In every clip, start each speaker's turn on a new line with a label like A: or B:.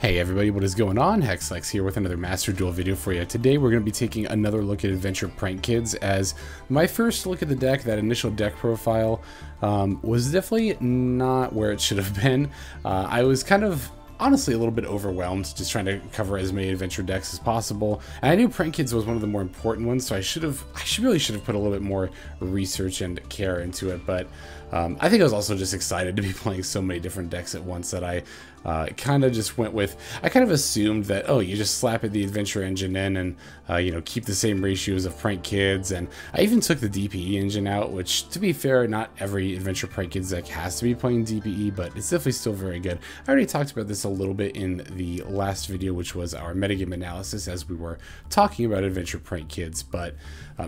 A: Hey everybody, what is going on? Hexlex here with another Master Duel video for you. Today we're going to be taking another look at Adventure Prank-Kids, as my first look at the deck, that initial deck profile, was definitely not where it should have been. I was kind of honestly a little bit overwhelmed just trying to cover as many adventure decks as possible. And I knew Prank-Kids was one of the more important ones, so I really should have put a little bit more research and care into it, but I think I was also just excited to be playing so many different decks at once that I kind of just went with. I kind of assumed that, oh, you just slap the adventure engine in and you know, keep the same ratios of Prank-Kids, and I even took the DPE engine out, which, to be fair, not every adventure Prank-Kids deck has to be playing DPE, but it's definitely still very good. I already talked about this a little bit in the last video, which was our metagame analysis, as we were talking about adventure Prank-Kids. But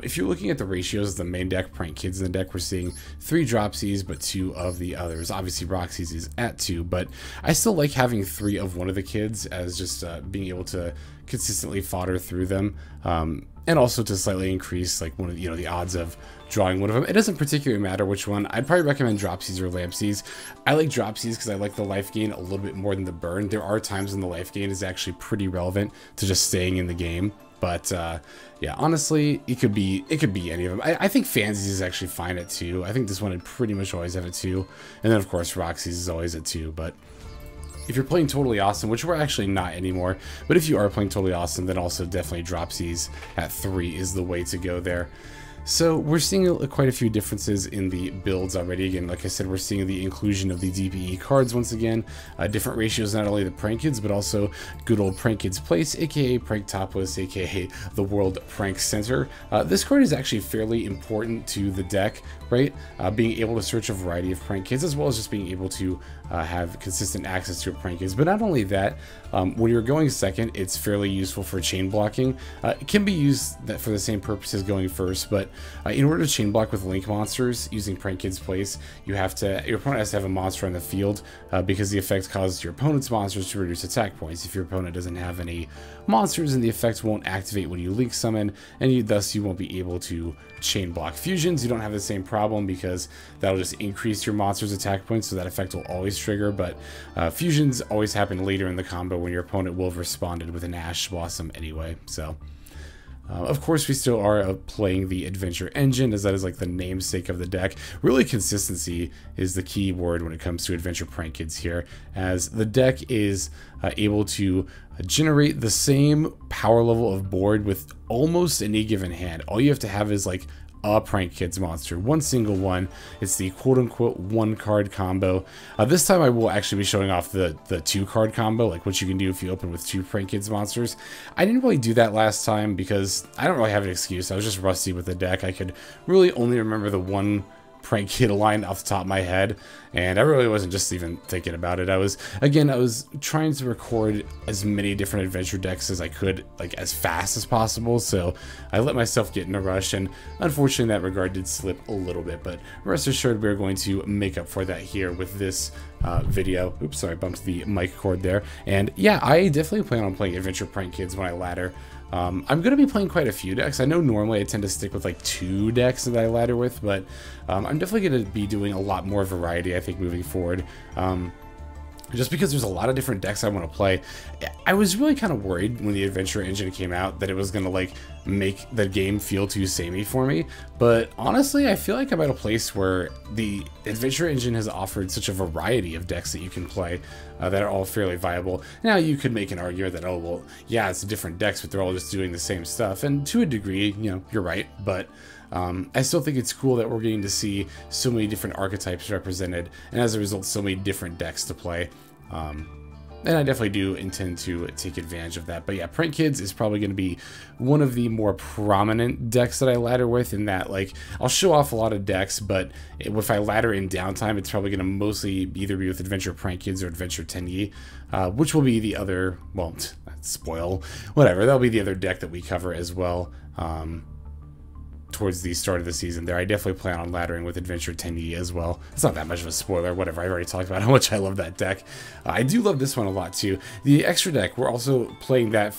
A: if you're looking at the ratios of the main deck, Prank-Kids in the deck, we're seeing 3 Dropsies, but 2 of the others. Obviously, Rocksies is at 2, but I still like having 3 of one of the kids, as just being able to consistently fodder through them, and also to slightly increase like one of the odds of drawing one of them. It doesn't particularly matter which one. I'd probably recommend Dropsies or Lampsies. I like Dropsies because I like the life gain a little bit more than the burn. There are times when the life gain is actually pretty relevant to just staying in the game. But yeah, honestly, it could be any of them. I think Fansies is actually fine at 2. I think this one would pretty much always have a 2, and then of course Rocksies is always at 2. But if you're playing Totally Awesome, which we're actually not anymore, but if you are playing Totally Awesome, then also definitely Dropsies at 3 is the way to go there. So we're seeing quite a few differences in the builds already. Again, like I said, we're seeing the inclusion of the DPE cards once again. Different ratios, not only the Prank-Kids, but also good old Prank-Kids Place, aka Prank Topless, aka the World Prank Center. This card is actually fairly important to the deck, right? Being able to search a variety of Prank-Kids, as well as just being able to have consistent access to a Prank-Kids. But not only that, when you're going second, it's fairly useful for chain blocking. It can be used for the same purpose as going first, but in order to chain block with link monsters using Prank-Kids Place, your opponent has to have a monster on the field, because the effect causes your opponent's monsters to reduce attack points. If your opponent doesn't have any monsters, and the effect won't activate when you link summon, and thus you won't be able to chain block fusions. You don't have the same problem because that'll just increase your monster's attack points, so that effect will always trigger. But fusions always happen later in the combo when your opponent will have responded with an Ash Blossom anyway. So of course, we still are playing the Adventure Engine, as that is like the namesake of the deck. Really, consistency is the key word when it comes to Adventure Prank-Kids here, as the deck is able to generate the same power level of board with almost any given hand. All you have to have is like a Prank-Kids monster, one single one. It's the quote-unquote 1-card combo. This time I will actually be showing off the 2-card combo, like what you can do if you open with 2 Prank-Kids monsters. I didn't really do that last time because I don't really have an excuse. I was just rusty with the deck. I could really only remember the one Prank-Kid line off the top of my head, and I really wasn't just even thinking about it. I was trying to record as many different adventure decks as I could, like as fast as possible, so I let myself get in a rush, and unfortunately in that regard did slip a little bit, but rest assured we're going to make up for that here with this video. Oops, sorry, I bumped the mic cord there. And yeah, I definitely plan on playing Adventure Prank-Kids when I ladder. I'm going to be playing quite a few decks. I know normally I tend to stick with like 2 decks that I ladder with, but I'm definitely going to be doing a lot more variety, I think, moving forward. Just because there's a lot of different decks I want to play. I was really kind of worried when the Adventure Engine came out that it was going to like make the game feel too samey for me, but honestly I feel like I'm at a place where the Adventure Engine has offered such a variety of decks that you can play that are all fairly viable. Now you could make an argument that, oh well, yeah, it's different decks, but they're all just doing the same stuff, and to a degree, you know, you're right, but I still think it's cool that we're getting to see so many different archetypes represented, and as a result, so many different decks to play. And I definitely do intend to take advantage of that. But yeah, Prank-Kids is probably going to be one of the more prominent decks that I ladder with, in that, like, I'll show off a lot of decks, but if I ladder in downtime, it's probably going to mostly either be with Adventure Prank-Kids or Adventure Tenyi, which will be the other, well, spoil, whatever, that'll be the other deck that we cover as well. Towards the start of the season there. I definitely plan on laddering with Adventure Tenyi as well. It's not that much of a spoiler, whatever. I've already talked about how much I love that deck. I do love this one a lot too. The extra deck, we're also playing that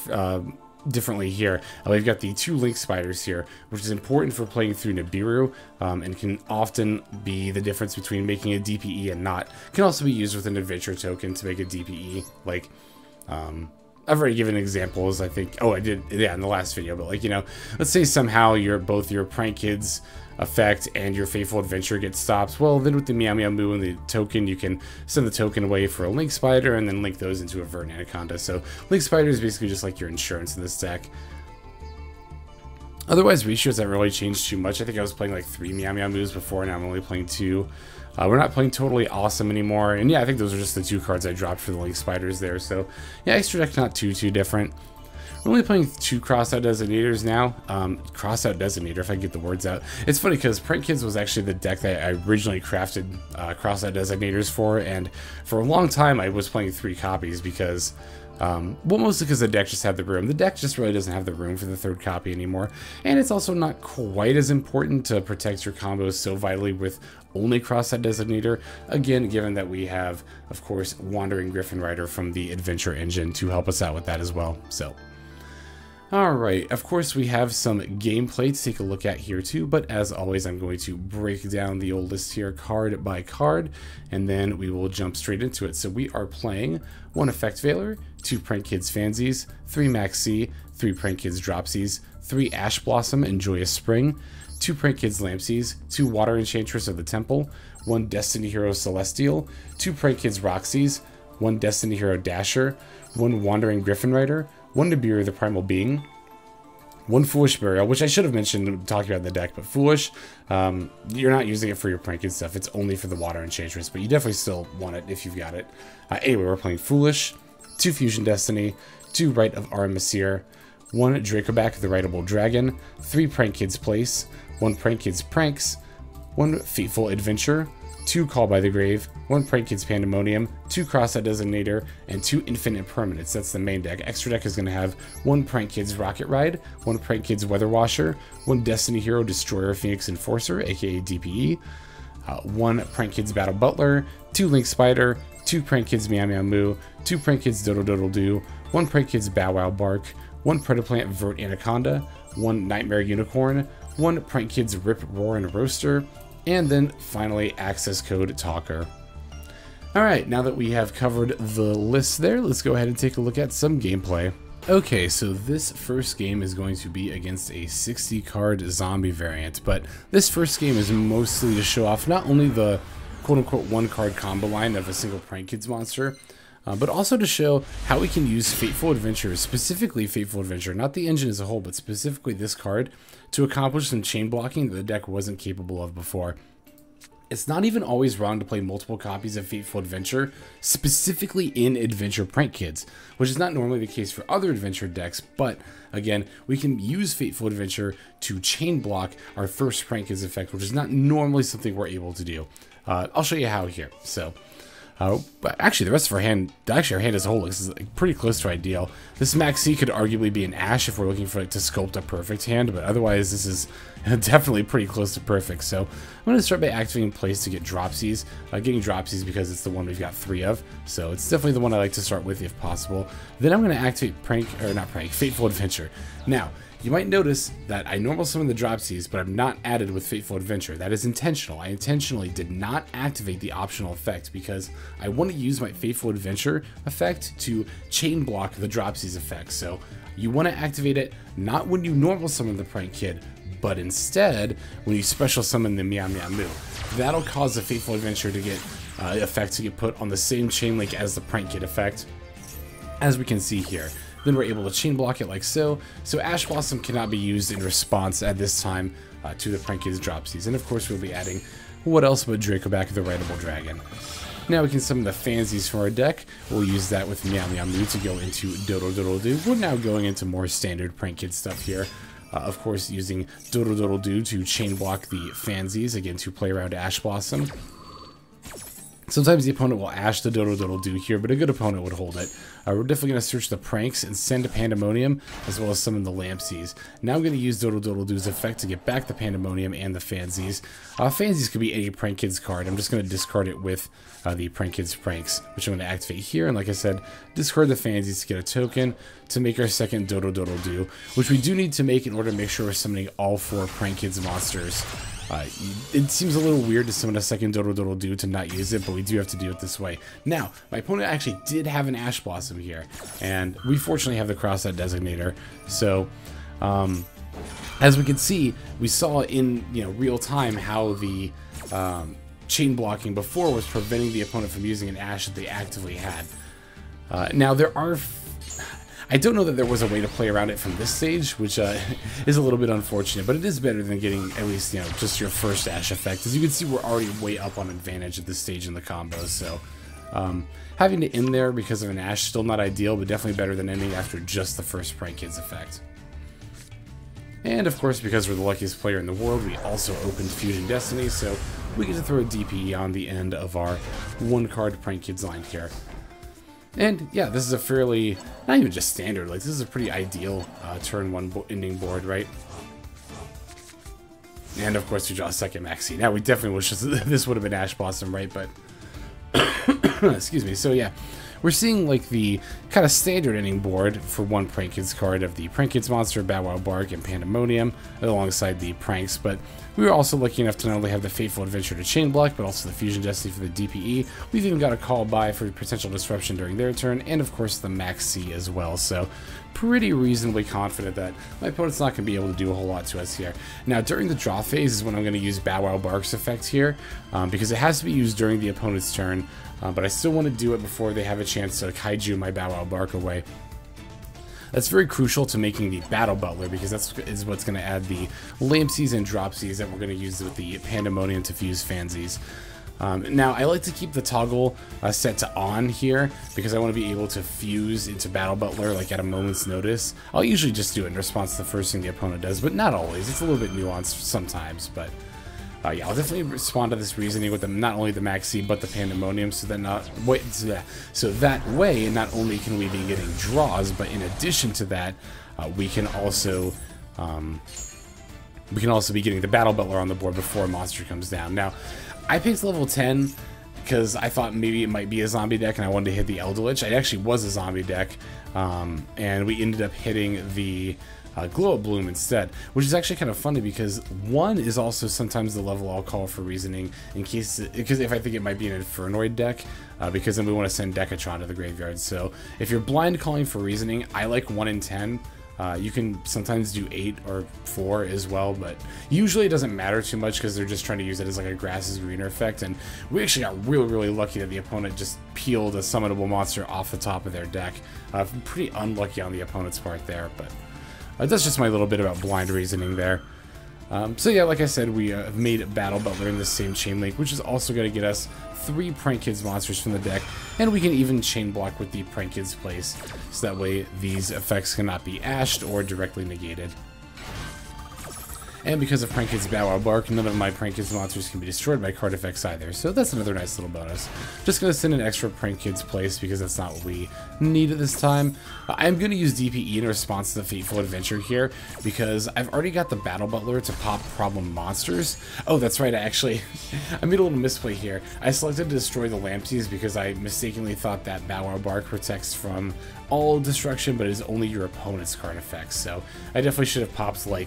A: differently here. We've got the 2 Link Spiders here, which is important for playing through Nibiru, and can often be the difference between making a DPE and not. Can also be used with an adventure token to make a DPE. Like, I've already given examples, I think. Oh, I did, yeah, in the last video. But, like, you know, let's say somehow both your Prank-Kids effect and your Fateful Adventure get stopped. Well, then with the Meow Meow Moo and the token, you can send the token away for a Link Spider and then link those into a Vert Anaconda. So Link Spider is basically just like your insurance in this deck. Otherwise, ratios haven't really changed too much. I think I was playing like 3 Meow Meow Moos before, now I'm only playing 2. We're not playing Totally Awesome anymore. And yeah, I think those are just the 2 cards I dropped for the Link Spiders there. So yeah, extra deck not too different. We're only playing 2 Crossout Designators now. Crossout Designator, if I can get the words out. It's funny because Prank-Kids was actually the deck that I originally crafted Crossout Designators for, and for a long time I was playing 3 copies because, well, mostly because the deck just had the room. The deck just really doesn't have the room for the 3rd copy anymore, and it's also not quite as important to protect your combos so vitally with only Crossout Designator. Again, given that we have, of course, Wandering Gryphon Rider from the Adventure engine to help us out with that as well. So. Alright, of course we have some gameplay to take a look at here too, but as always I'm going to break down the old list here card by card, and then we will jump straight into it. So we are playing 1 Effect Veiler, 2 Prank-Kids Fansies, 3 Maxx, 3 Prank-Kids Dropsies, 3 Ash Blossom and Joyous Spring, 2 Prank-Kids Lampsies, 2 Water Enchantress of the Temple, 1 Destiny Hero Celestial, 2 Prank-Kids Rocksies, 1 Destiny Hero Dasher, 1 Wandering Gryphon Rider, 1 Nibiru the Primal Being, 1 Foolish Burial, which I should have mentioned talking about in the deck, but Foolish, you're not using it for your Prank-Kid stuff, it's only for the Water Enchantress, but you definitely still want it if you've got it. Anyway, we're playing Foolish, 2 Fusion Destiny, 2 Rite of Aramesir, 1 Dracoback the Rideable Dragon, 3 Prank-Kids Place, 1 Prank-Kids Pranks, 1 Fateful Adventure, 2 Call by the Grave, 1 Prank-Kids Pandemonium, 2 Crossout Designator, and 2 Infinite Impermanence. That's the main deck. Extra deck is going to have 1 Prank-Kids Rocket Ride, 1 Prank-Kids Weather Washer, 1 Destiny Hero Destroyer Phoenix Enforcer, aka DPE, 1 Prank-Kids Battle Butler, 2 Link Spider, 2 Prank-Kids Meow Meow Moo, 2 Prank-Kids Dodo Doodle Doo, 1 Prank-Kids Bow Wow Bark, 1 Predaplant Vert Anaconda, 1 Nightmare Unicorn, 1 Prank-Kids Rip Roar and Roaster, and then finally access code Talker. Alright, now that we have covered the list there, let's go ahead and take a look at some gameplay. Okay, so this first game is going to be against a 60 card zombie variant, but this first game is mostly to show off not only the quote-unquote 1 card combo line of a single Prank-Kids monster, but also to show how we can use Fateful Adventure, specifically Fateful Adventure, not the engine as a whole, but specifically this card, to accomplish some chain blocking that the deck wasn't capable of before. It's not even always wrong to play multiple copies of Fateful Adventure, specifically in Adventure Prank-Kids, which is not normally the case for other Adventure decks, but again, we can use Fateful Adventure to chain block our first Prank-Kids effect, which is not normally something we're able to do. I'll show you how here. So, but actually, the rest of our hand, our hand as a whole is like pretty close to ideal. This Maxx could arguably be an Ash if we're looking for to sculpt a perfect hand, but otherwise this is definitely pretty close to perfect. So I'm going to start by activating Place to get Dropsies. Getting Dropsies because it's the one we've got 3 of, so it's definitely the one I like to start with if possible. Then I'm going to activate Fateful Adventure. Now, you might notice that I normal summon the Dropsies, but I'm not added with Fateful Adventure. That is intentional. I intentionally did not activate the optional effect because I want to use my Fateful Adventure effect to chain block the Dropsies effect. So you want to activate it not when you normal summon the Prank-Kid, but instead when you special summon the Meow Meow Moo. That'll cause the Fateful Adventure to get effect to get put on the same chain link as the Prank-Kid effect, as we can see here. Then we're able to chain block it like so. So Ash Blossom cannot be used in response at this time to the Prank-Kids Dropsies. And of course we'll be adding what else but Dracoback the Rideable Dragon. Now we can summon the Fansies from our deck. We'll use that with Meow Meow Moo to go into Dodo Doodle Doo. We're now going into more standard Prank-Kid stuff here. Of course using Dodo Doodle Doo to chain block the Fansies, again to play around Ash Blossom. Sometimes the opponent will Ash the Dodo Doodle Doo here, but a good opponent would hold it. We're definitely going to search the Pranks and send a Pandemonium, as well as summon the Lampsies. Now I'm going to use Dodo Doodle Doo's effect to get back the Pandemonium and the Fansies. Fansies could be any Prank-Kids card. I'm just going to discard it with the Prank-Kids Pranks, which I'm going to activate here. And like I said, discard the Fansies to get a token to make our second Dodo Doodle Doo, which we do need to make in order to make sure we're summoning all 4 Prank-Kids monsters. It seems a little weird to summon a second Dodo Doodle Doo to not use it, but we do have to do it this way. Now, my opponent actually did have an Ash Blossom, awesome here. And we fortunately have the Crossout Designator, so as we can see, we saw in real time how the chain blocking before was preventing the opponent from using an Ash that they actively had. Now there are... I don't know that there was a way to play around it from this stage, which is a little bit unfortunate, but it is better than getting at least, just your first Ash effect. As you can see, we're already way up on advantage at this stage in the combos, so having to end there because of an Ash, still not ideal, but definitely better than ending after just the first Prank-Kids effect. And of course, because we're the luckiest player in the world, we also opened Fusion Destiny, so we get to throw a DPE on the end of our one-card Prank-Kids line here. And yeah, this is a fairly, not even just standard, like this is a pretty ideal turn one ending board, right? And of course we draw a second Maxx. Now we definitely wish this would have been Ash Blossom, right? But, excuse me, so yeah. We're seeing like the kind of standard ending board for one Prank-Kids card of the Prank-Kids Monster, Bow Wow Bark, and Pandemonium alongside the pranks, but we were also lucky enough to not only have the Fateful Adventure to chain block, but also the Fusion Destiny for the DPE. We've even got a call by for potential disruption during their turn, and of course the Maxx as well, so pretty reasonably confident that my opponent's not going to be able to do a whole lot to us here. Now during the draw phase is when I'm going to use Bow Wow Bark's effect here, because it has to be used during the opponent's turn, but I still want to do it before they have a chance to kaiju my Bow Wow Bark away. That's very crucial to making the Battle Butler, because that's what's going to add the Lampsies and Dropsies that we're going to use with the Pandemonium to fuse Fansies. Now, I like to keep the toggle set to on here, because I want to be able to fuse into Battle Butler like at a moment's notice. I'll usually just do it in response to the first thing the opponent does, but not always. It's a little bit nuanced sometimes, but... yeah, I'll definitely respond to this reasoning with not only the Maxx but the Pandemonium, so that way, not only can we be getting draws, but in addition to that, we can also be getting the Battle Butler on the board before a monster comes down. Now, I picked level 10 because I thought maybe it might be a zombie deck, and I wanted to hit the Eldritch. It actually was a zombie deck, and we ended up hitting the Glow-Up Bloom instead, which is actually kind of funny because 1 is also sometimes the level I'll call for reasoning in case, because if I think it might be an Infernoid deck, because then we want to send Decatron to the graveyard. So if you're blind calling for reasoning, I like 1 in 10. You can sometimes do 8 or 4 as well, but usually it doesn't matter too much because they're just trying to use it as like a grass is greener effect, and we actually got really lucky that the opponent just peeled a summonable monster off the top of their deck. Pretty unlucky on the opponent's part there, but that's just my little bit about blind reasoning there. So yeah, like I said, we have made Battle Butler in the same chain link, which is also going to get us 3 Prank-Kids monsters from the deck, and we can even chain block with the Prank-Kids place, so that way these effects cannot be ashed or directly negated. And because of Prank-Kids Bow Wow Bark, none of my Prank-Kids monsters can be destroyed by card effects either, so that's another nice little bonus. Just going to send an extra Prank-Kids place because that's not what we need at this time. I'm going to use DPE in response to the Fateful Adventure here, because I've already got the Battle Butler to pop problem monsters. Oh, that's right, I made a little misplay here. I selected to destroy the Lampsies because I mistakenly thought that Bow Wow Bark protects from all destruction, but is only your opponent's card effects, so I definitely should have popped, like,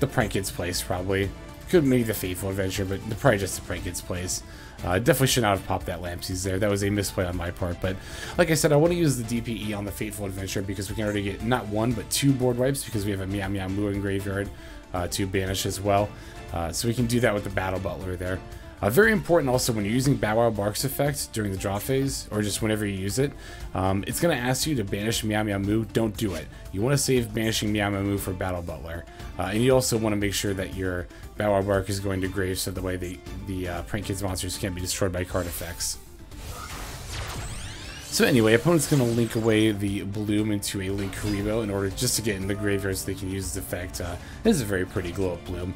A: the Prank-Kids place, probably. Could maybe the Fateful Adventure, but probably just the Prank-Kids place. Definitely should not have popped that Lampsies there. That was a misplay on my part, but like I said, I want to use the DPE on the Fateful Adventure because we can already get not 1, but 2 board wipes because we have a Meow Meow Moo in graveyard to banish as well. So we can do that with the Battle Butler there. Very important also when you're using Bow Wow Bark's effect during the draw phase, or just whenever you use it, it's going to ask you to banish Meow Meow Moo. Don't do it. You want to save banishing Meow Meow Moo for Battle Butler. And you also want to make sure that your Bow Wow Bark is going to grave so the way the Prank-Kids monsters can't be destroyed by card effects. So anyway, opponent's going to link away the Bloom into a Link Karibo in order just to get in the graveyard so they can use this effect. This is a very pretty Glow-Up Bloom.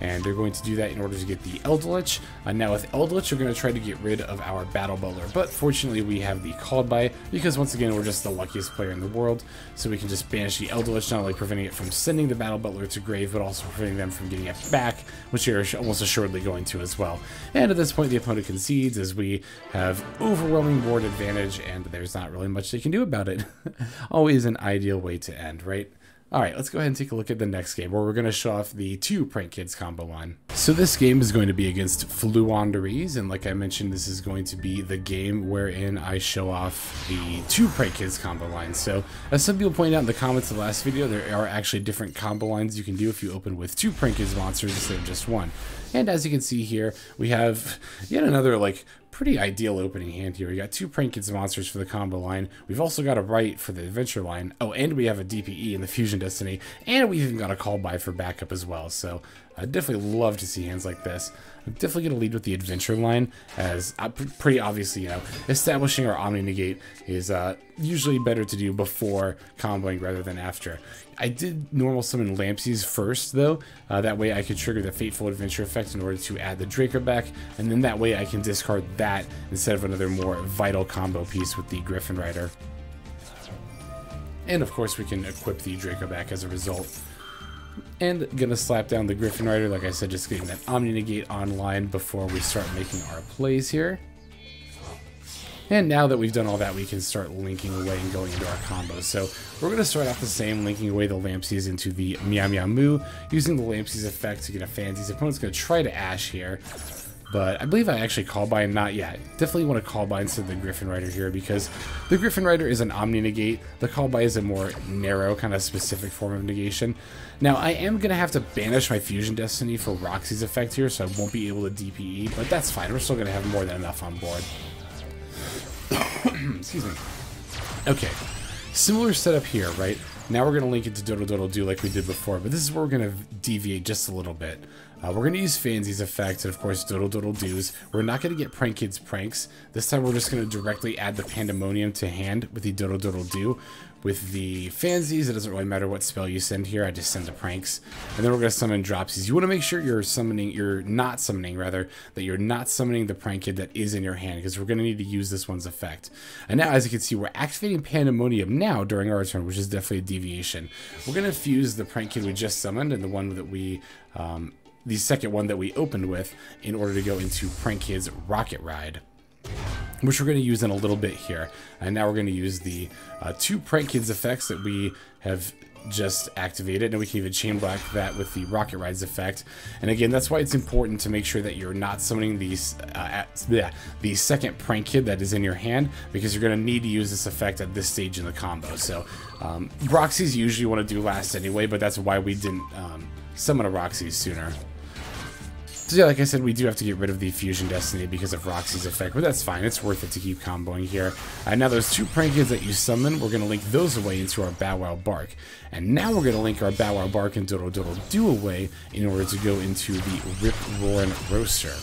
A: And they're going to do that in order to get the Eldritch. Now with Eldritch, we're going to try to get rid of our Battle Butler, but fortunately we have the Called By, because once again we're just the luckiest player in the world, so we can just banish the Eldritch, not only preventing it from sending the Battle Butler to grave, but also preventing them from getting it back, which you're almost assuredly going to as well. And at this point the opponent concedes as we have overwhelming board advantage, and there's not really much they can do about it. Always an ideal way to end, right? Alright, let's go ahead and take a look at the next game, where we're going to show off the 2 Prank-Kids combo line. So this game is going to be against Fluonderies, and like I mentioned, this is going to be the game wherein I show off the 2 Prank-Kids combo lines. So, as some people pointed out in the comments of the last video, there are actually different combo lines you can do if you open with 2 Prank-Kids monsters instead of just 1. And as you can see here, we have yet another, like, pretty ideal opening hand here. We got 2 Prank-Kids monsters for the combo line. We've also got a Rite for the adventure line. Oh, and we have a DPE in the Fusion Destiny. And we've even got a call by for backup as well. So I definitely love to see hands like this. I'm definitely going to lead with the adventure line, as pretty obviously, you know, establishing our Omni Negate is usually better to do before comboing rather than after. I did normal summon Lampsies first, though. That way I could trigger the Fateful Adventure effect in order to add the Draco back, and then that way I can discard that instead of another more vital combo piece with the Gryphon Rider. And of course we can equip the Draco back as a result. And gonna slap down the Gryphon Rider, like I said, just getting that Omni Negate online before we start making our plays here. And now that we've done all that, we can start linking away and going into our combos. So we're going to start off the same, linking away the Lampsies into the Meow Meow Moo, using the Lampsies effect to get a Fansies. Opponent's going to try to Ash here, but I believe I actually call by, not yet. Definitely want to call by instead of the Gryphon Rider here, because the Gryphon Rider is an Omni Negate. The call by is a more narrow, kind of specific form of negation. Now, I am going to have to banish my Fusion Destiny for Roxy's effect here, so I won't be able to DPE, but that's fine. We're still going to have more than enough on board. Excuse me. Okay, similar setup here, right? Now we're going to link it to Doodle Doodle Do like we did before, but this is where we're going to deviate just a little bit. We're going to use Fansies effect and of course Doodle Doodle Do's. We're not going to get Prank-Kids Pranks. This time we're just going to directly add the Pandemonium to hand with the Doodle Doodle Do. With the Fansies, it doesn't really matter what spell you send here, I just send the Pranks. And then we're going to summon Dropsies. You want to make sure you're not summoning the Prank-Kid that is in your hand, because we're going to need to use this one's effect. And now, as you can see, we're activating Pandemonium now during our turn, which is definitely a deviation. We're going to fuse the Prank-Kid we just summoned and the one that we, the second one that we opened with, in order to go into Prank-Kids Rocket Ride, which we're going to use in a little bit here. And now we're going to use the 2 Prank-Kids effects that we have just activated, and we can even chain block that with the Rocket Rides effect. And again, that's why it's important to make sure that you're not summoning these the second Prank-Kid that is in your hand, because you're going to need to use this effect at this stage in the combo. So Roxies usually want to do last anyway, but that's why we didn't summon a Roxies sooner. So yeah, like I said, we do have to get rid of the Fusion Destiny because of Roxy's effect, but that's fine. It's worth it to keep comboing here. And now those 2 Prank-Kids that you summon, we're going to link those away into our Bow Wow Bark. And now we're going to link our Bow Wow Bark and Doodle Doodle Do away in order to go into the Rip Roarin' Roaster.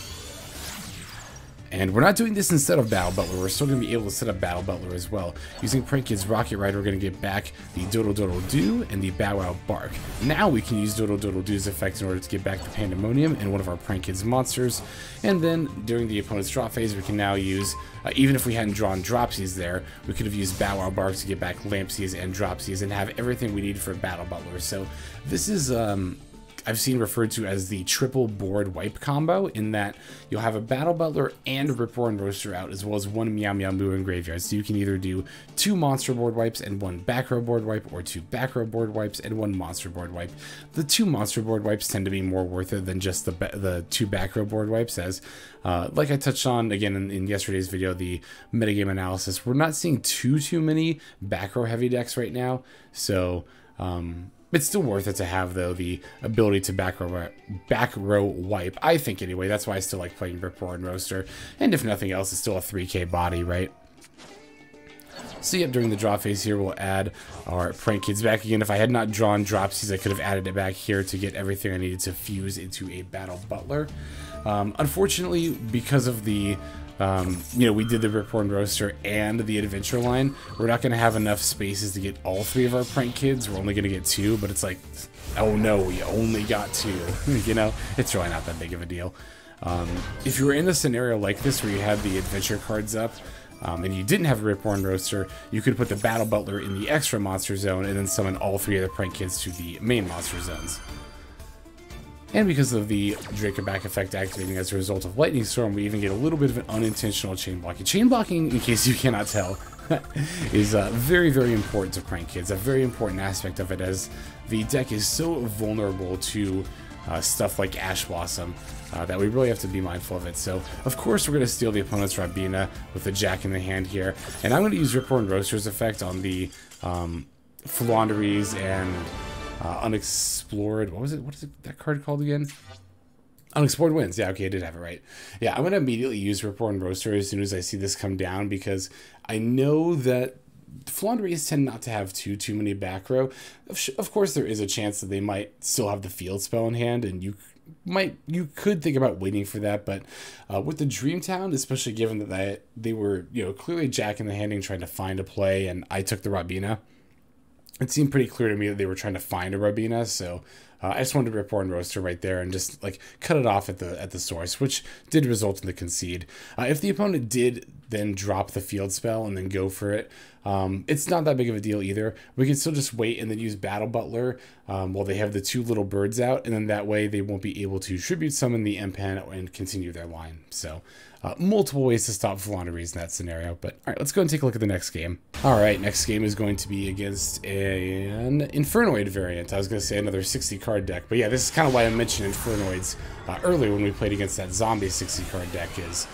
A: And we're not doing this instead of Battle Butler, we're still going to be able to set up Battle Butler as well. Using Prank-Kids Rocket Ride, we're going to get back the Doodle Doodle Do and the Bow Wow Bark. Now we can use Doodle Doodle Do's effect in order to get back the Pandemonium and one of our Prank-Kids monsters. And then, during the opponent's draw phase, we can now use, even if we hadn't drawn Dropsies there, we could have used Bow Wow Bark to get back Lampsies and Dropsies and have everything we need for Battle Butler. So, this is, I've seen referred to as the triple board wipe combo, in that you'll have a Battle Butler and Rip Roarin' Roaster out, as well as 1 Meow Meow Moo in graveyard. So you can either do 2 monster board wipes and 1 back row board wipe, or 2 back row board wipes and 1 monster board wipe. The 2 monster board wipes tend to be more worth it than just the 2 back row board wipes, as like I touched on again in yesterday's video, the metagame analysis, we're not seeing too many back row heavy decks right now. So it's still worth it to have, though, the ability to back row wipe, I think, anyway. That's why I still like playing Rip Roarin' Roaster. And if nothing else, it's still a 3k body, right? So yeah, during the draw phase here, we'll add our Prank-Kids back again. If I had not drawn Dropsies, I could have added it back here to get everything I needed to fuse into a Battle Butler. Unfortunately, because of the you know, we did the Rip Roarin' Roaster and the Adventure line, we're not going to have enough spaces to get all 3 of our Prank-Kids. We're only going to get 2, but it's like, oh no, we only got 2. You know, it's really not that big of a deal. If you were in a scenario like this where you had the Adventure cards up, and you didn't have a Rip Roarin' Roaster, you could put the Battle Butler in the extra monster zone and then summon all 3 of the Prank-Kids to the main monster zones. And because of the Draco back effect activating as a result of Lightning Storm, we even get a little bit of an unintentional chain blocking. Chain blocking, in case you cannot tell, is very, very important to Prank-Kids. A very important aspect of it, as the deck is so vulnerable to stuff like Ash Blossom, that we really have to be mindful of it. So, of course, we're going to steal the opponent's Rabina with the Jack in the hand here. And I'm going to use Ripper Roaster's effect on the Philanderies and Unexplored. What is that card called again? Unexplored Winds. Yeah, okay, I did have it right. Yeah, I'm going to immediately use Ripper and Roaster as soon as I see this come down, because I know that Philanderies tend not to have too many back row. Of course, there is a chance that they might still have the field spell in hand, and you could think about waiting for that. But with the Dreamtown, especially given that they were clearly Jack in the handing trying to find a play, and I took the Rabina, it seemed pretty clear to me that they were trying to find a Rabina. So I just wanted to rip and Roaster right there and just like cut it off at the source, which did result in the concede. If the opponent did then drop the field spell and then go for it, it's not that big of a deal either. We can still just wait and then use Battle Butler while they have the 2 little birds out, and then that way they won't be able to tribute summon the M-Pen and continue their line. So multiple ways to stop Philanderies in that scenario. But all right, let's go and take a look at the next game. All right, next game is going to be against an Infernoid variant. I was going to say another 60 card deck, but yeah, this is kind of why I mentioned Infernoids earlier when we played against that zombie 60 card deck. Is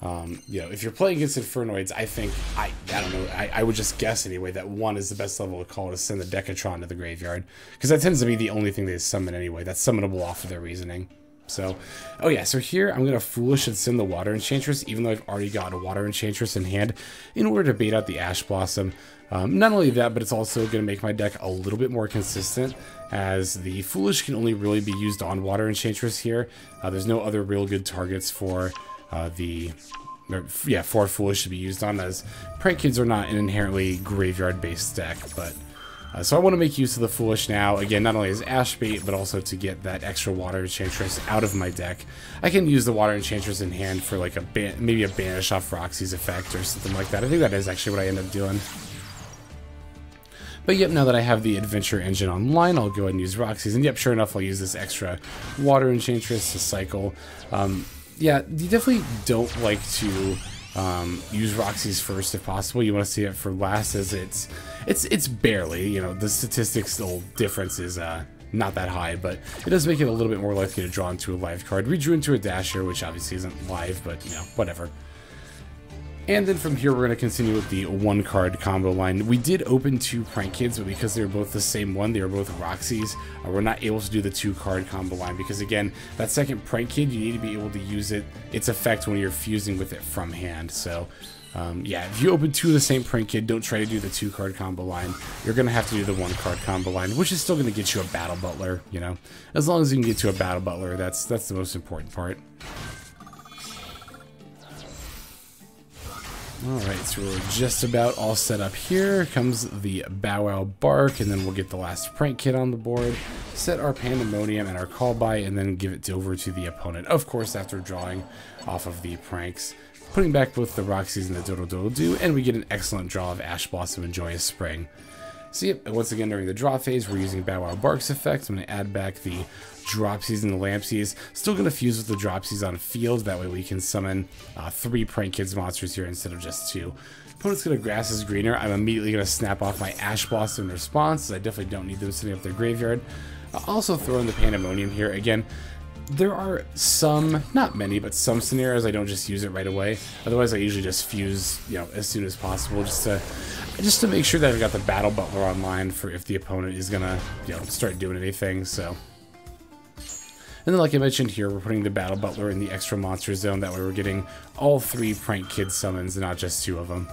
A: if you're playing against Infernoids, I think, I don't know, I would just guess anyway that 1 is the best level to call to send the Decatron to the graveyard, because that tends to be the only thing they summon anyway. That's summonable off of their reasoning. So, oh yeah, so here I'm going to Foolish and send the Water Enchantress, even though I've already got a Water Enchantress in hand, in order to bait out the Ash Blossom. Not only that, but it's also going to make my deck a little bit more consistent, as the Foolish can only really be used on Water Enchantress here. There's no other real good targets for for Foolish to be used on, as Prank-Kids are not an inherently graveyard-based deck, but so I want to make use of the Foolish now, again, not only as Ash bait, but also to get that extra Water Enchantress out of my deck. I can use the Water Enchantress in hand for like maybe a Banish off Roxy's effect or something like that. I think that is actually what I end up doing. But yep, now that I have the Adventure Engine online, I'll go ahead and use Roxy's, and yep, sure enough, I'll use this extra Water Enchantress to cycle. Yeah, you definitely don't like to use Roxy's first if possible. You want to see it for last, as it's barely, the statistics difference is not that high, but it does make it a little bit more likely to draw into a live card. We drew into a Dasher, which obviously isn't live, but whatever. And then from here, we're going to continue with the 1-card combo line. We did open 2 Prank-Kids, but because they were both the same one, they were both Roxies, we're not able to do the 2-card combo line, because again, that second Prank-Kid, you need to be able to use its effect when you're fusing with it from hand. So yeah, if you open 2 of the same Prank-Kid, don't try to do the 2-card combo line. You're going to have to do the 1-card combo line, which is still going to get you a Battle Butler, As long as you can get to a Battle Butler, that's the most important part. Alright, so we're just about all set up here. Comes the Bow Wow Bark, and then we'll get the last Prank-Kid on the board, set our Pandemonium and our Call By, and then give it over to the opponent. Of course, after drawing off of the Pranks. Putting back both the Roxies and the Doodle Doodle Doo, and we get an excellent draw of Ash Blossom and Joyous Spring. So yep, once again during the draw phase, we're using Bow Wow Bark's effect. I'm going to add back the Dropsies and the Lampsies. Still going to fuse with the Dropsies on field, that way we can summon 3 Prank-Kids monsters here instead of just 2. Opponent's going to Grass is Greener. I'm immediately going to snap off my Ash Blossom in response, as I definitely don't need them sitting up their graveyard. I'll also throw in the Pandemonium here. Again, there are some, not many, but some scenarios I don't just use it right away. Otherwise, I usually just fuse, as soon as possible, just to make sure that I've got the Battle Butler online for if the opponent is gonna, start doing anything. So, and then, like I mentioned here, we're putting the Battle Butler in the extra monster zone. That way, we're getting all 3 Prank-Kid summons, and not just 2 of them.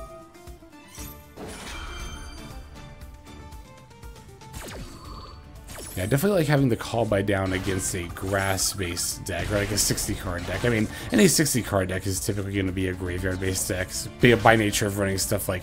A: Yeah, I definitely like having the Call By down against a grass-based deck, or like a 60-card deck. I mean, any 60-card deck is typically going to be a graveyard-based deck, by nature of running stuff like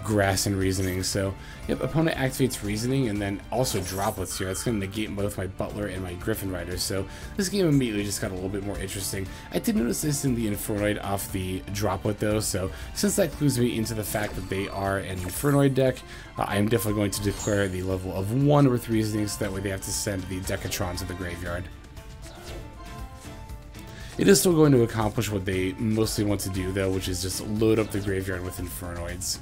A: Grass and Reasoning. So, yep, opponent activates Reasoning, and then also Droplets here. That's going to negate both my Butler and my Gryphon Rider. So, this game immediately just got a little bit more interesting. I did notice this in the Infernoid off the Droplet, though, so since that clues me into the fact that they are an Infernoid deck, I am definitely going to declare the level of 1 with Reasoning, so that way they have to send the Decatron to the graveyard. It is still going to accomplish what they mostly want to do, though, which is just load up the graveyard with Infernoids.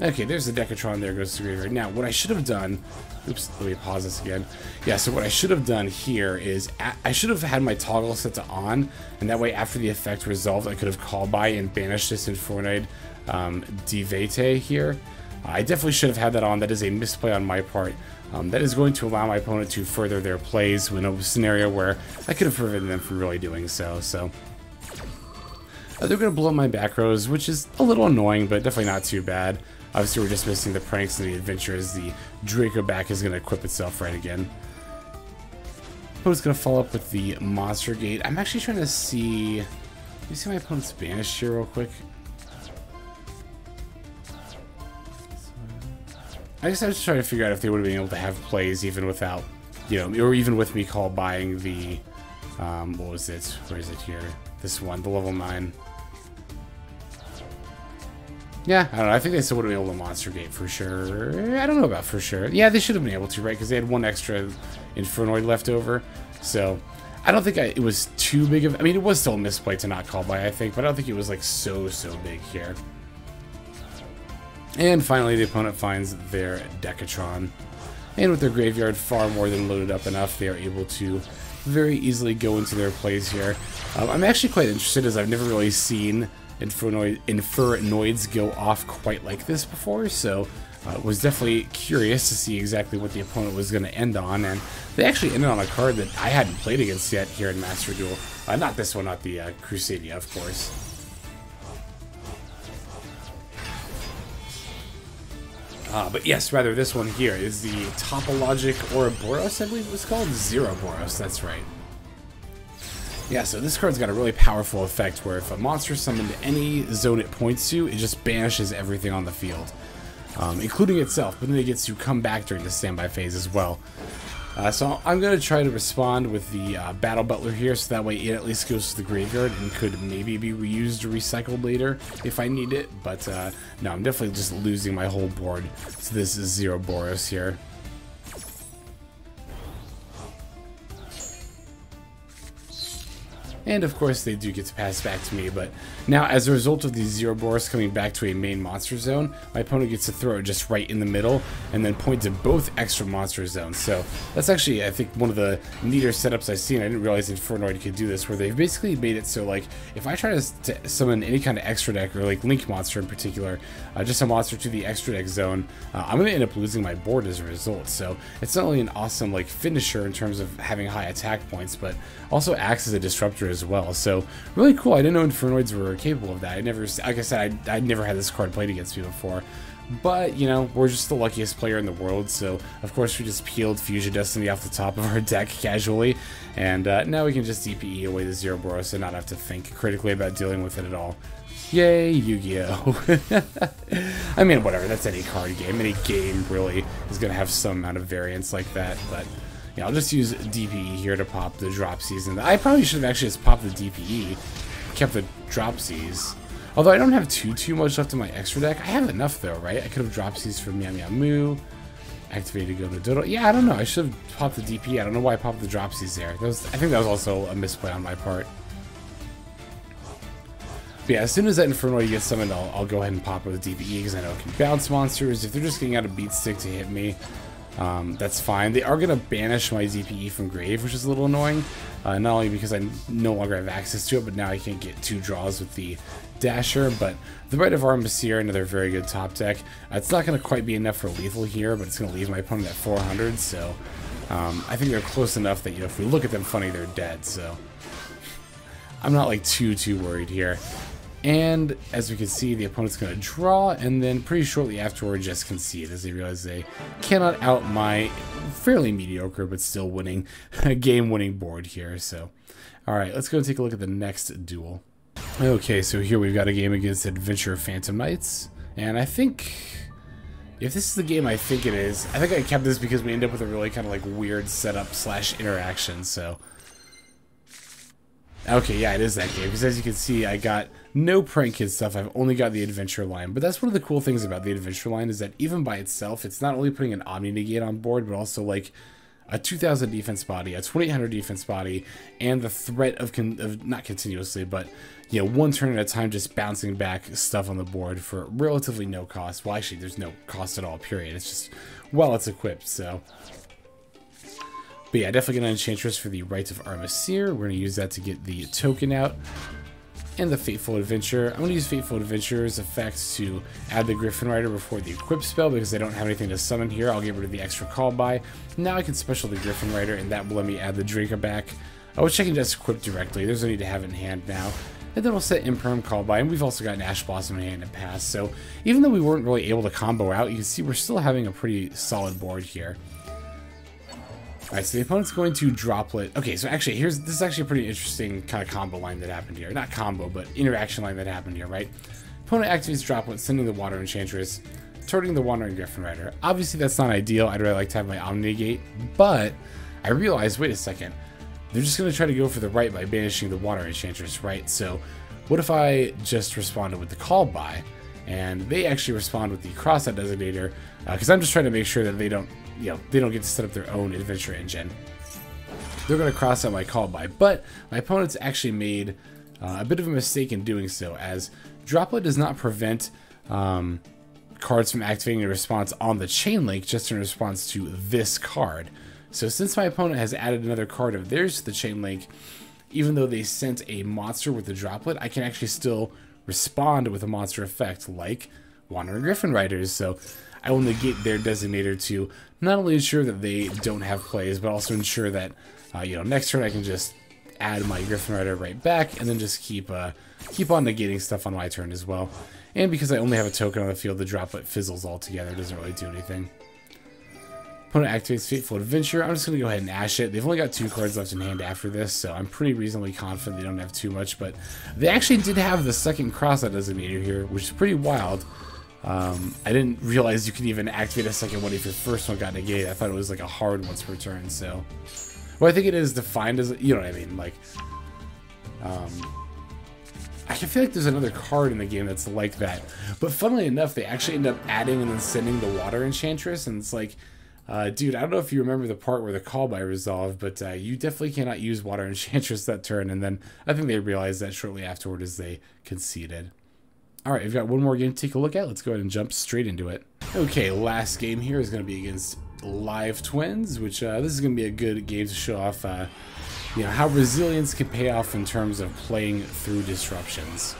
A: Okay, there's the Decatron. There goes the graveyard. Now, what I should have done... Oops, let me pause this again. Yeah, so what I should have done here is... I should have had my toggle set to on, and that way after the effect resolved, I could have called by and banished this Infernoid Divete here. I definitely should have had that on. That is a misplay on my part. That is going to allow my opponent to further their plays in a scenario where I could have prevented them from really doing so. So they're going to blow up my back rows, which is a little annoying, but definitely not too bad. Obviously, we're just missing the pranks and the adventures. The Draco back is going to equip itself right again. Opponent's going to follow up with the Monster Gate. I'm actually trying to see... Let me see my opponent's banished here real quick. I guess I was just trying to figure out if they would have been able to have plays even without, you know, or even with me call buying the, what was it? Where is it here? This one, the level 9. Yeah, I don't know. I think they still would have been able to Monster Gate for sure. I don't know about for sure. Yeah, they should have been able to, right? Because they had one extra Infernoid left over. So, I don't think it was too big of... I mean, it was still a misplay to not call by, I think. But I don't think it was, like, so big here. And finally, the opponent finds their Decatron. And with their graveyard far more than loaded up enough, they are able to very easily go into their plays here. I'm actually quite interested, as I've never really seen Infernoids go off quite like this before, so was definitely curious to see exactly what the opponent was going to end on, and they actually ended on a card that I hadn't played against yet here in Master Duel. Not this one, not the Crusadia, of course. But yes, rather, this one here is the Topologic Ouroboros, I believe it was called? Zeroboros, that's right. Yeah, so this card's got a really powerful effect where if a monster is summoned to any zone it points to, it just banishes everything on the field, including itself, but then it gets to come back during the standby phase as well. So I'm going to try to respond with the Battle Butler here, so that way it at least goes to the graveyard and could maybe be reused or recycled later if I need it. But no, I'm definitely just losing my whole board. So this is Zeroboros here. And of course they do get to pass back to me, but now as a result of the Zeroboros coming back to a main monster zone, my opponent gets to throw it just right in the middle and then point to both extra monster zones. So that's actually, I think, one of the neater setups I've seen. I didn't realize Infernoid could do this, where they've basically made it so, like, if I try to summon any kind of extra deck, or like Link monster in particular, just a monster to the extra deck zone, I'm going to end up losing my board as a result. So it's not only an awesome, like, finisher in terms of having high attack points, but also acts as a disruptor as well. So really cool. I didn't know Infernoids were capable of that. I never, like I said, I'd never had this card played against me before. But, you know, we're just the luckiest player in the world, so of course we just peeled Fusion Destiny off the top of our deck casually, and now we can just DPE away the Zeroboros and not have to think critically about dealing with it at all. Yay, Yu-Gi-Oh! I mean, whatever, that's any card game. Any game, really, is going to have some amount of variance like that, but... yeah, I'll just use DPE here to pop the Dropsies, and I probably should have actually just popped the DPE, kept the Dropsies. Although I don't have too much left in my extra deck. I have enough though, right? I could have Dropsies for Meow Meow Moo, activated Go to Dodo. Yeah, I don't know. I should have popped the DPE. I don't know why I popped the Dropsies there. I think that was also a misplay on my part. But yeah, as soon as that Infernoid gets summoned, I'll go ahead and pop with the DPE because I know it can bounce monsters. If they're just getting out a beat stick to hit me, that's fine. They are going to banish my DPE from grave, which is a little annoying. Not only because I no longer have access to it, but now I can't get 2 draws with the Dasher. But the Rite of Aramesir, another very good top deck. It's not going to quite be enough for lethal here, but it's going to leave my opponent at 400. So I think they're close enough that, you know, if we look at them funny, they're dead. So I'm not like too worried here. And as we can see, the opponent's going to draw, and then pretty shortly afterward just concede as they realize they cannot out my fairly mediocre but still winning game-winning board here. So, all right, let's go take a look at the next duel. Okay, so here we've got a game against Adventure Phantom Knights, and I think if this is the game I think it is, I think I kept this because we end up with a really kind of like weird setup / interaction. So. Okay, yeah, it is that game, because as you can see, I got no Prank-Kids stuff, I've only got the Adventure line, but that's one of the cool things about the Adventure line, is that even by itself, it's not only putting an Omni-Negate on board, but also, like, a 2000 defense body, a 2800 defense body, and the threat of not continuously, but you know, one turn at a time just bouncing back stuff on the board for relatively no cost. Well, actually, there's no cost at all, period. It's just while it's equipped, so. But yeah, definitely get an Enchantress for the Rite of Aramesir. We're going to use that to get the token out. And the Fateful Adventure. I'm going to use Fateful Adventure's effects to add the Gryphon Rider before the equip spell because I don't have anything to summon here. I'll get rid of the extra call by. Now I can special the Gryphon Rider, and that will let me add the Drinker back, which I can just equip directly. There's no need to have it in hand now. And then we'll set Imperm call by, and we've also got an Ash Blossom in hand and pass. So even though we weren't really able to combo out, you can see we're still having a pretty solid board here. Alright, so the opponent's going to Droplet. Okay, so actually, this is actually a pretty interesting kind of combo line that happened here. Not combo, but interaction line that happened here, right? Opponent activates Droplet, sending the Water Enchantress, turning the Wandering Gryphon Rider. Obviously, that's not ideal. I'd really like to have my Omni Negate, but I realized, wait a second, they're just going to try to go for the right by banishing the Water Enchantress, right? So, what if I just responded with the Call By, and they actually respond with the Crossout Designator, because I'm just trying to make sure that they don't get to set up their own adventure engine. They're going to cross out my call by, but my opponent's actually made a bit of a mistake in doing so, as Droplet does not prevent cards from activating a response on the chain link, just in response to this card. So since my opponent has added another card of theirs to the chain link, even though they sent a monster with the Droplet, I can actually still respond with a monster effect like Wandering Gryphon Riders. So I will negate their designator to not only ensure that they don't have plays, but also ensure that next turn I can just add my Gryphon Rider right back, and then just keep on negating stuff on my turn as well. And because I only have a token on the field, the Droplet fizzles altogether. It doesn't really do anything. Opponent activates Fateful Adventure. I'm just going to go ahead and Ash it. They've only got 2 cards left in hand after this, so I'm pretty reasonably confident they don't have too much. But they actually did have the second Crossout Designator here, which is pretty wild. I didn't realize you could even activate a second one if your first one got negated. I thought it was like a hard once per turn, so. Well, I think it is defined as, you know what I mean, like, I feel like there's another card in the game that's like that. But funnily enough, they actually end up adding and then sending the Water Enchantress, and it's like, dude, I don't know if you remember the part where the call by resolved, but you definitely cannot use Water Enchantress that turn, and then I think they realized that shortly afterward as they conceded. Alright, we've got one more game to take a look at. Let's go ahead and jump straight into it. Okay, last game here is going to be against Live Twins, which this is going to be a good game to show off how resilience can pay off in terms of playing through disruptions.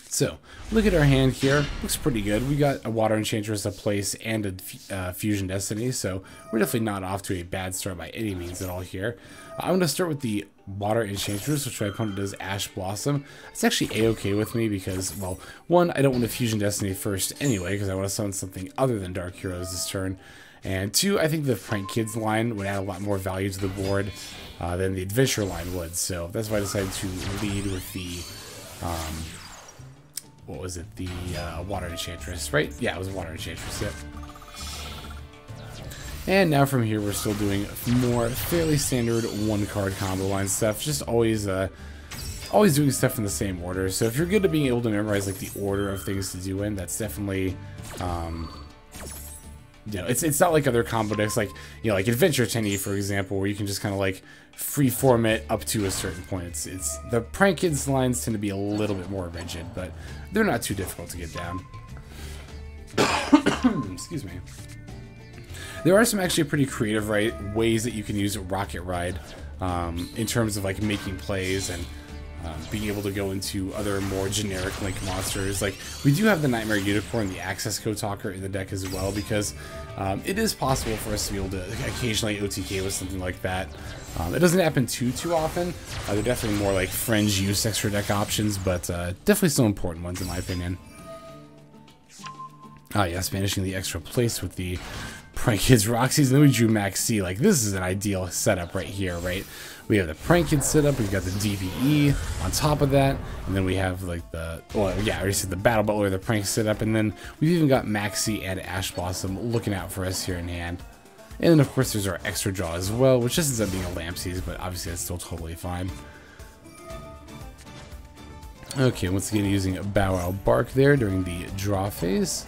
A: So, look at our hand here. Looks pretty good. We got a Water Enchantress, a Place, and a Fusion Destiny, so we're definitely not off to a bad start by any means at all here. I'm going to start with the Water Enchantress, which my opponent does Ash Blossom. It's actually a-okay with me because, well, one, I don't want to Fusion Destiny first anyway, because I want to summon something other than Dark Heroes this turn. And two, I think the Prank-Kids line would add a lot more value to the board than the Adventure line would. So that's why I decided to lead with the, what was it, the Water Enchantress, right? Yeah, it was Water Enchantress, yep. And now from here, we're still doing more fairly standard one-card combo line stuff. Just always doing stuff in the same order. So if you're good at being able to memorize like the order of things to do in, that's definitely, it's not like other combo decks like like Adventure Tenny, for example, where you can just kind of like freeform it up to a certain point. It's the Prank-Kids lines tend to be a little bit more rigid, but they're not too difficult to get down. Excuse me. There are some actually pretty creative ways that you can use a Rocket Ride in terms of like making plays and being able to go into other more generic Link monsters. Like, we do have the Nightmare Unicorn, the Access Code Talker in the deck as well, because it is possible for us to be able to occasionally OTK with something like that. It doesn't happen too often. They're definitely more like fringe use extra deck options, but definitely still important ones in my opinion. Ah, yes, banishing the extra place with the Prank-Kids Rocksies, and then we drew Maxx. Like, this is an ideal setup right here, right? We have the Prank-Kids setup, we've got the DBE on top of that, and then we have like the, well, yeah, I already said the Battle Butler, the Prank setup, and then we've even got Maxx and Ash Blossom looking out for us here in hand. And then of course there's our extra draw as well, which just ends up being a Lampsies, but obviously that's still totally fine. Okay, once again using a Bow Wow Bark there during the draw phase.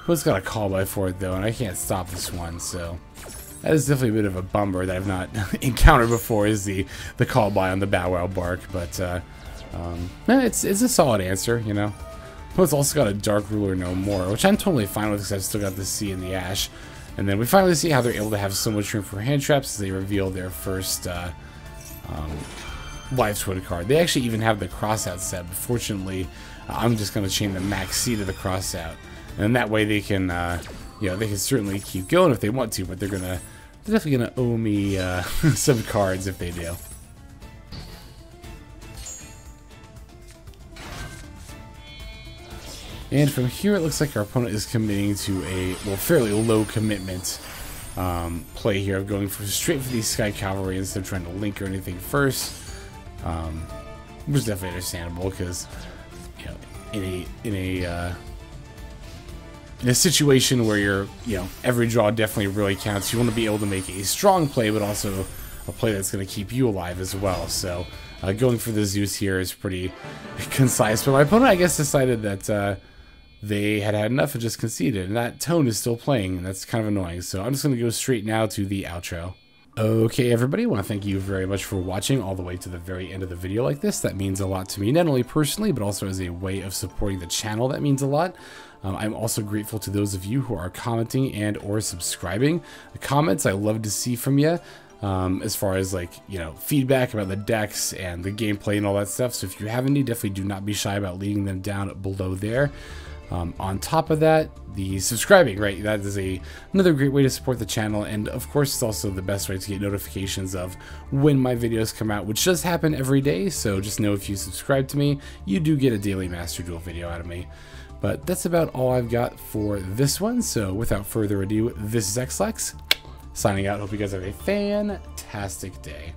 A: Well, it's got a call by for it though, and I can't stop this one, so that is definitely a bit of a bummer that I've not encountered before, is the call by on the Bow Wow bark. But it's a solid answer, you know. But it's also got a Dark Ruler no more, which I'm totally fine with because I've still got the C and the Ash. And then we finally see how they're able to have so much room for hand traps as they reveal their first Live Twin card. They actually even have the Crossout set, but fortunately, I'm just going to chain the Maxx C to the Crossout. And that way they can, you know, they can certainly keep going if they want to, but they're definitely going to owe me some cards if they do. And from here, it looks like our opponent is committing to a, well, fairly low commitment play here of going straight for these Sky Cavalry instead of trying to link or anything first. Which is definitely understandable because, you know, in a situation where you know, every draw definitely really counts, you want to be able to make a strong play, but also a play that's going to keep you alive as well. So going for the Zeus here is pretty concise. But my opponent, I guess, decided that they had enough and just conceded, and that tone is still playing, and that's kind of annoying. So I'm just going to go straight now to the outro. Okay, everybody, I want to thank you very much for watching all the way to the very end of the video like this. That means a lot to me, not only personally, but also as a way of supporting the channel. That means a lot. I'm also grateful to those of you who are commenting and or subscribing. The comments I love to see from you, as far as, like, you know, feedback about the decks and the gameplay and all that stuff. So if you have any, definitely do not be shy about leaving them down below there. On top of that, the subscribing, right? That is another great way to support the channel, and of course it's also the best way to get notifications of when my videos come out, which does happen every day. So just know if you subscribe to me, you do get a daily Master Duel video out of me. But that's about all I've got for this one. So without further ado, this is Xlex signing out. Hope you guys have a fantastic day.